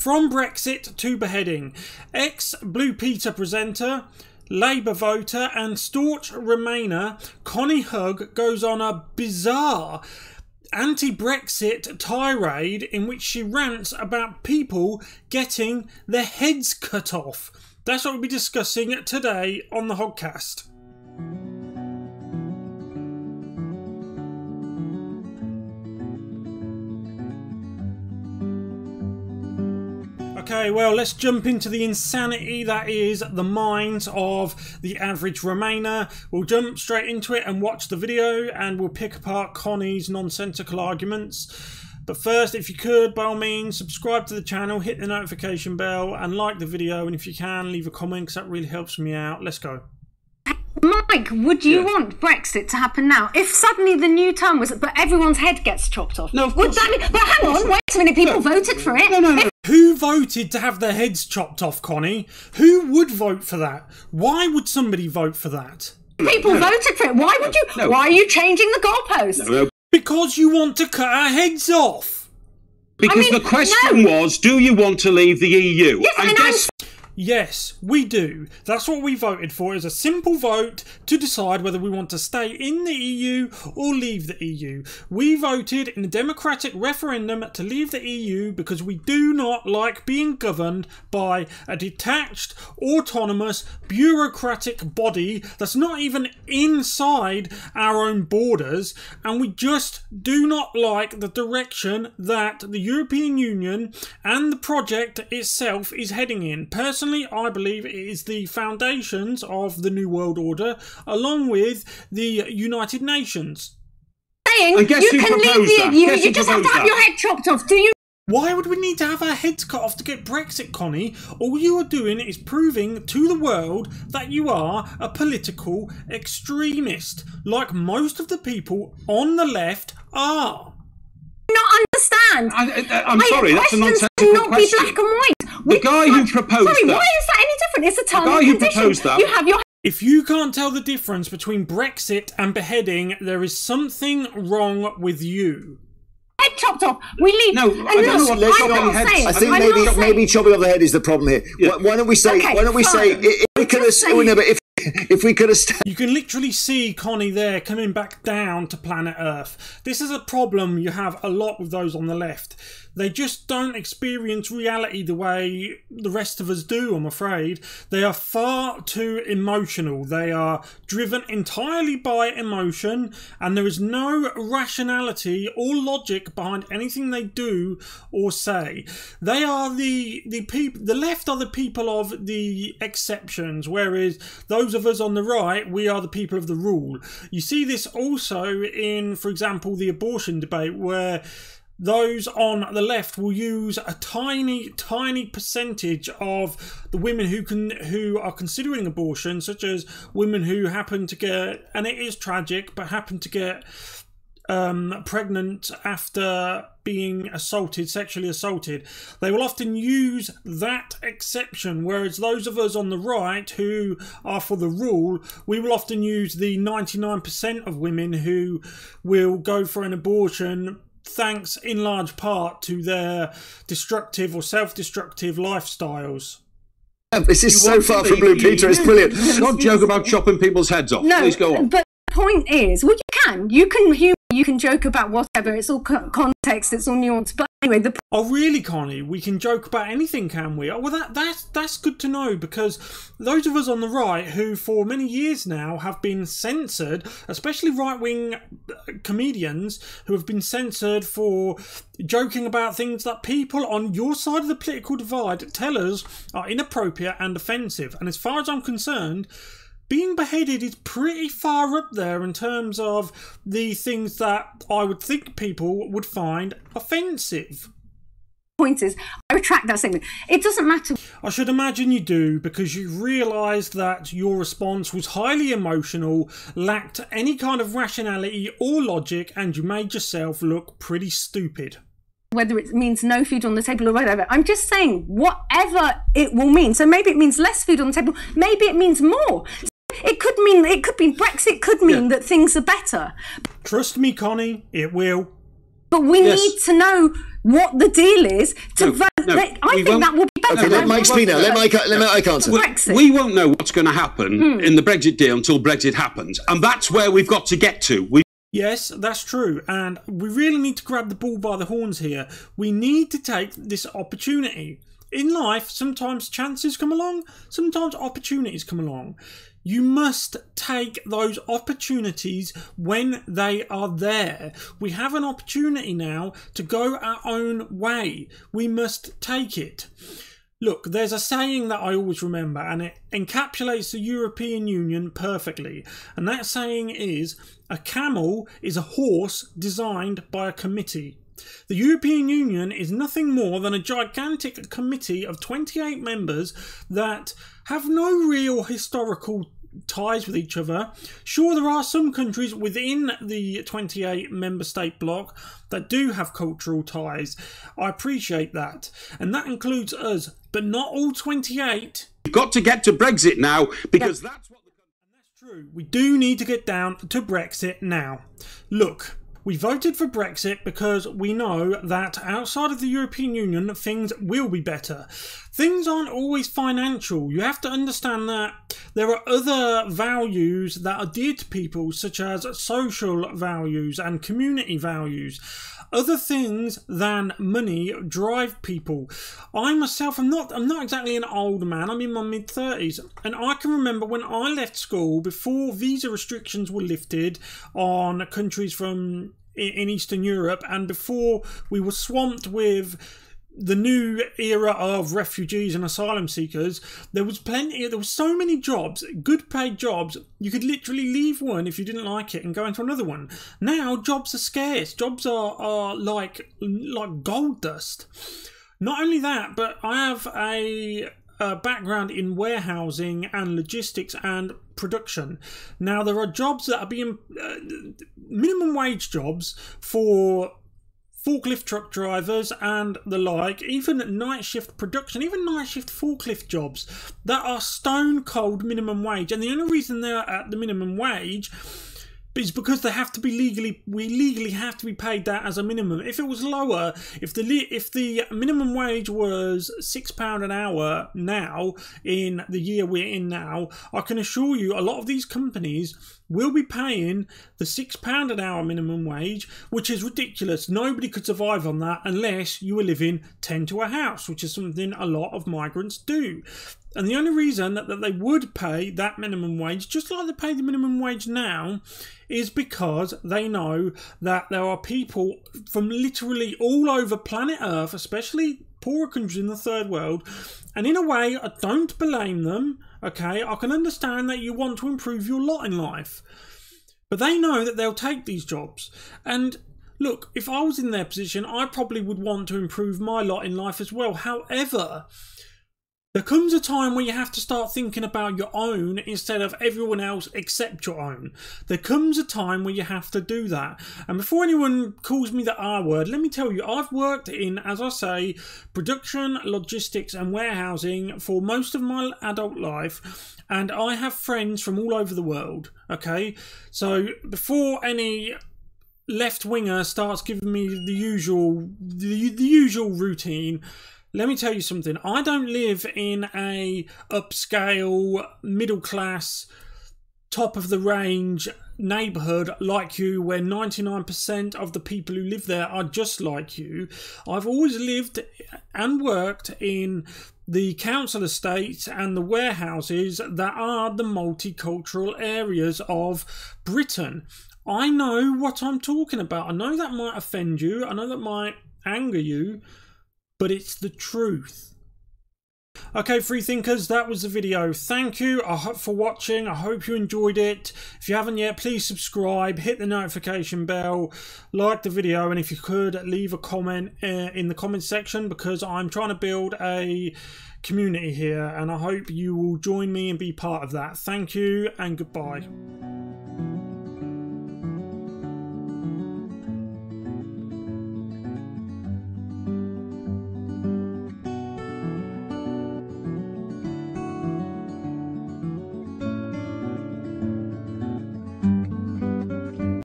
From Brexit to Beheading. Ex-Blue Peter presenter, Labour voter and staunch Remainer Connie Huq goes on a bizarre anti-Brexit tirade in which she rants about people getting their heads cut off. That's what we'll be discussing today on the Hogcast. Okay, well, let's jump into the insanity that is the minds of the average Remainer. We'll jump straight into it and watch the video, and we'll pick apart Connie's nonsensical arguments. But first, if you could, by all means, subscribe to the channel, hit the notification bell, and like the video. And if you can, leave a comment, because that really helps me out. Let's go. Mike, would you want Brexit to happen now? If suddenly the new term was, but everyone's head gets chopped off. No, would that be, but hang on, wait a minute, people voted for it. No. Who voted to have their heads chopped off, Connie? Who would vote for that? Why would somebody vote for that? People voted for it. Why would you? No. Why are you changing the goalposts? No. Because you want to cut our heads off. Because the question was, do you want to leave the EU? Yes, Yes, we do. That's what we voted for, is a simple vote to decide whether we want to stay in the EU or leave the EU. We voted in a democratic referendum to leave the EU because we do not like being governed by a detached, autonomous, bureaucratic body that's not even inside our own borders, and we just do not like the direction that the European Union and the project itself is heading in. Personally, I believe it is the foundations of the New World Order, along with the United Nations. Saying you can leave the EU, you just have to have your head chopped off. Do you? Why would we need to have our heads cut off to get Brexit, Connie? All you are doing is proving to the world that you are a political extremist, like most of the people on the left are. Not understand. I'm sorry, that's a nonsensical not question. Be black and white. The guy who proposed that. Why is that any different? It's a term The guy who proposed that. You have your. If you can't tell the difference between Brexit and beheading, there is something wrong with you. Head chopped off. We leave. No, I don't know what chopping heads. I think maybe chopping off the head is the problem here. Yeah. Why don't we say? Okay, why don't we say? If we could have. If we could have. You can literally see Connie there coming back down to planet Earth. This is a problem you have a lot with those on the left. They just don't experience reality the way the rest of us do, I'm afraid. They are far too emotional. They are driven entirely by emotion, and there is no rationality or logic behind anything they do or say. They are the people. The left are the people of the exceptions, whereas those of us on the right, we are the people of the rule. You see this also in, for example, the abortion debate, where those on the left will use a tiny percentage of the women who are considering abortion, such as women who happen to get, and it is tragic, but happen to get pregnant after being sexually assaulted. They will often use that exception, whereas those of us on the right who are for the rule, we will often use the 99% of women who will go for an abortion, thanks in large part to their destructive or self-destructive lifestyles. This is so far from Blue Peter, it's brilliant. Not joke about chopping people's heads off. No, please go on. But the point is, well, you can humor, you can joke about whatever. It's all context, it's all nuance. But anyway, oh really, Connie? We can joke about anything, can we? Oh, well, that's good to know, because those of us on the right who for many years now have been censored, especially right-wing comedians who have been censored for joking about things that people on your side of the political divide tell us are inappropriate and offensive. And as far as I'm concerned, being beheaded is pretty far up there in terms of the things that I would think people would find offensive. Point is, I retract that statement. It doesn't matter. I should imagine you do, because you realised that your response was highly emotional, lacked any kind of rationality or logic, and you made yourself look pretty stupid. Whether it means no food on the table or whatever. I'm just saying, whatever it will mean. So maybe it means less food on the table. Maybe it means more. It could mean Brexit could mean that things are better. Trust me, Connie, it will. But we need to know what the deal is to vote. I think that will be better. Okay, let Mike speak now. Let Mike answer. We won't know what's going to happen in the Brexit deal until Brexit happens. And that's where we've got to get to. Yes, that's true. And we really need to grab the bull by the horns here. We need to take this opportunity. In life, sometimes chances come along, sometimes opportunities come along. You must take those opportunities when they are there. We have an opportunity now to go our own way. We must take it. Look, there's a saying that I always remember, and it encapsulates the European Union perfectly. And that saying is, a camel is a horse designed by a committee. The European Union is nothing more than a gigantic committee of 28 members that have no real historical ties with each other. Sure, there are some countries within the 28 member state bloc that do have cultural ties. I appreciate that. And that includes us, but not all 28. We've got to get to Brexit now, because that's what... And that's true. We do need to get down to Brexit now. Look, we voted for Brexit because we know that outside of the European Union, things will be better. Things aren't always financial. You have to understand that there are other values that are dear to people, such as social values and community values. Other things than money drive people. I myself, I'm not exactly an old man. I'm in my mid-30s, and I can remember when I left school before visa restrictions were lifted on countries from in Eastern Europe, and before we were swamped with the new era of refugees and asylum seekers. There was so many jobs, good paid jobs, you could literally leave one if you didn't like it and go into another one. Now jobs are scarce. Jobs are like gold dust. Not only that, but I have a background in warehousing and logistics and production. Now there are jobs that are being minimum wage jobs for forklift truck drivers and the like, even night shift production, even night shift forklift jobs that are stone cold minimum wage. And the only reason they're at the minimum wage is because they have to be we legally have to be paid that as a minimum. If it was lower, if the minimum wage was £6 an hour now, in the year we're in now, I can assure you a lot of these companies will be paying the £6 an hour minimum wage, which is ridiculous. Nobody could survive on that unless you were living 10 to a house, which is something a lot of migrants do. And the only reason that they would pay that minimum wage, just like they pay the minimum wage now, is because they know that there are people from literally all over planet Earth, especially poorer countries in the third world. And in a way, I don't blame them, okay? I can understand that you want to improve your lot in life. But they know that they'll take these jobs. And look, if I was in their position, I probably would want to improve my lot in life as well. However, there comes a time where you have to start thinking about your own instead of everyone else except your own. There comes a time where you have to do that. And before anyone calls me the R word, let me tell you, I've worked in, as I say, production, logistics and warehousing for most of my adult life. And I have friends from all over the world, okay? So before any left-winger starts giving me the usual routine, let me tell you something. I don't live in a upscale, middle class, top of the range neighbourhood like you, where 99% of the people who live there are just like you. I've always lived and worked in the council estates and the warehouses that are the multicultural areas of Britain. I know what I'm talking about. I know that might offend you. I know that might anger you. But it's the truth. Okay, free thinkers, that was the video. Thank you for watching. I hope you enjoyed it. If you haven't yet, please subscribe, hit the notification bell, like the video, and if you could, leave a comment in the comment section, because I'm trying to build a community here, and I hope you will join me and be part of that. Thank you, and goodbye.